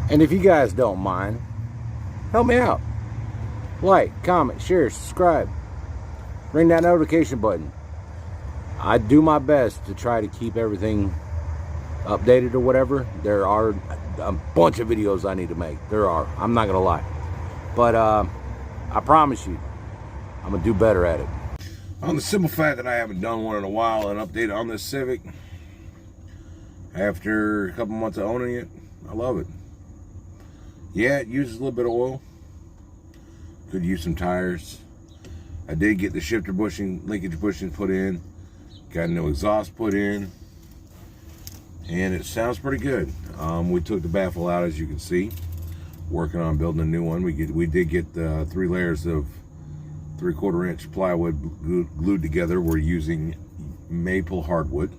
And if you guys don't mind, help me out. Like, comment, share, subscribe. Ring that notification button. I do my best to try to keep everything updated or whatever. There are a bunch of videos I need to make. There are. I'm not gonna lie. But I promise you, I'm gonna do better at it. On the simple fact that I haven't done one in a while, an update on this Civic, after a couple months of owning it, I love it. Yeah, it uses a little bit of oil. Could use some tires. I did get the shifter bushing, linkage bushing put in. Got a new exhaust put in. And it sounds pretty good. We took the baffle out, as you can see. Working on building a new one. We did get 3 layers of 3/4 inch plywood glued together. We're using maple hardwood.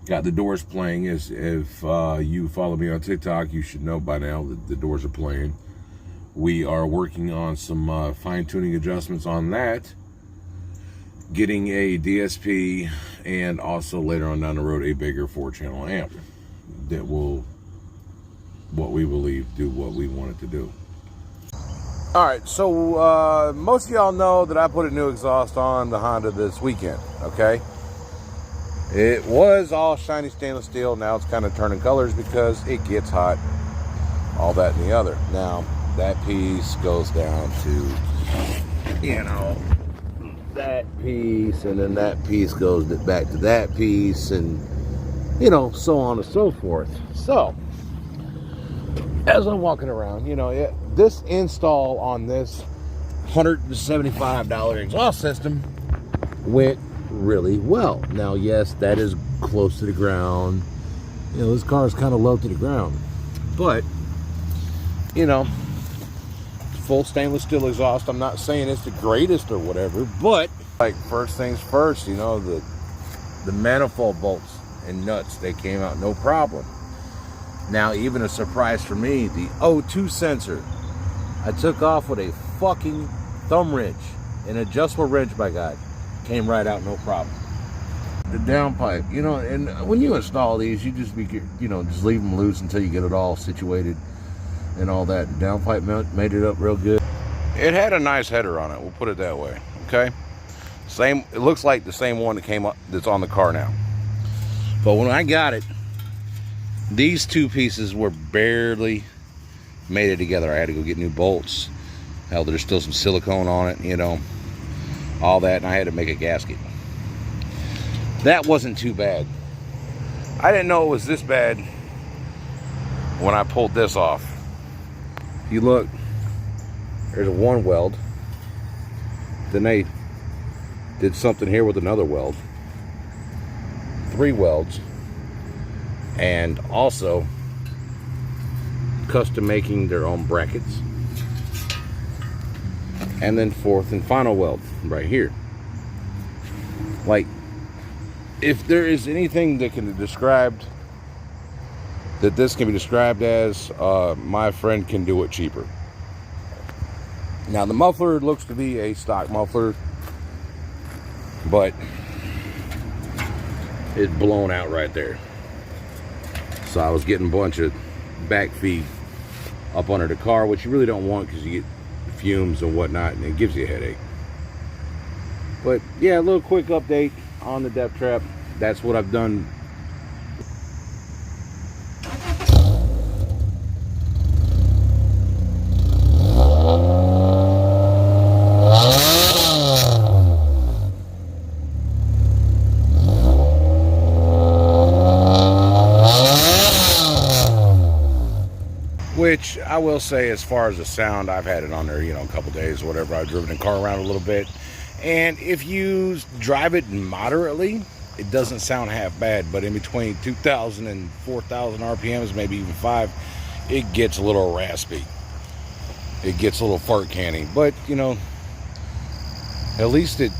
Got the doors playing. As if you follow me on TikTok, you should know by now that the doors are playing. We are working on some fine-tuning adjustments on that. Getting a DSP and also later on down the road a bigger 4-channel amp that will, what we believe, do what we want it to do. Alright, so most of y'all know that I put a new exhaust on the Honda this weekend, okay? It was all shiny stainless steel. Now it's kind of turning colors because it gets hot. All that and the other. Now, that piece goes down to, you know, that piece, and then that piece goes back to that piece, and, you know, so on and so forth. So, as I'm walking around, you know, this install on this $175 exhaust system went really well. Now, yes, that is close to the ground. You know, this car is kind of low to the ground, but, you know, full stainless steel exhaust. I'm not saying it's the greatest or whatever, but like, first things first, you know, the manifold bolts and nuts, they came out no problem. Now, even a surprise for me, the O2 sensor, I took off with a fucking thumb wrench, an adjustable wrench, by God, came right out no problem. The downpipe, you know, and when you install these, you just just leave them loose until you get it all situated and all that. Downpipe made it up real good. It had a nice header on it, we'll put it that way, okay? It looks like the same one that came up that's on the car now. But when I got it, these two pieces were barely made it together. I had to go get new bolts. Hell, there's still some silicone on it, you know, all that, and I had to make a gasket. That wasn't too bad. I didn't know it was this bad when I pulled this off. If you look, there's one weld. Then they did something here with another weld. 3 welds. And also custom making their own brackets. And then 4th and final weld right here. Like, if there is anything that can be described, that this can be described as, my friend can do it cheaper. Now, the muffler looks to be a stock muffler, but it's blown out right there. So I was getting a bunch of back feed up under the car, which you really don't want because you get fumes and whatnot, and it gives you a headache. But yeah, a little quick update on the depth trap. That's what I've done. Which I will say, as far as the sound, I've had it on there, you know, a couple days or whatever. I've driven the car around a little bit, and if you drive it moderately, it doesn't sound half bad. But in between 2,000 and 4,000 RPMs, maybe even 5, it gets a little raspy. It gets a little fart canny, but you know, at least it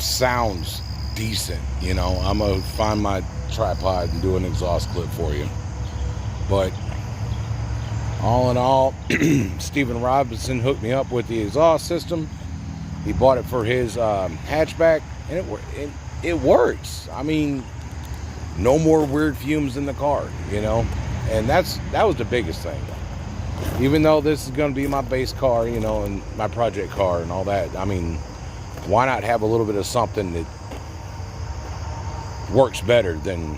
sounds decent. You know, I'm gonna find my tripod and do an exhaust clip for you. But all in all, Steven Robinson hooked me up with the exhaust system. He bought it for his hatchback, and it works. I mean, no more weird fumes in the car, you know. And that was the biggest thing. Even though this is going to be my base car, you know, and my project car and all that, I mean, why not have a little bit of something that works better than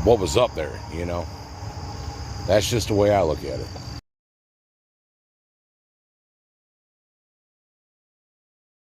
what was up there, you know? That's just the way I look at it.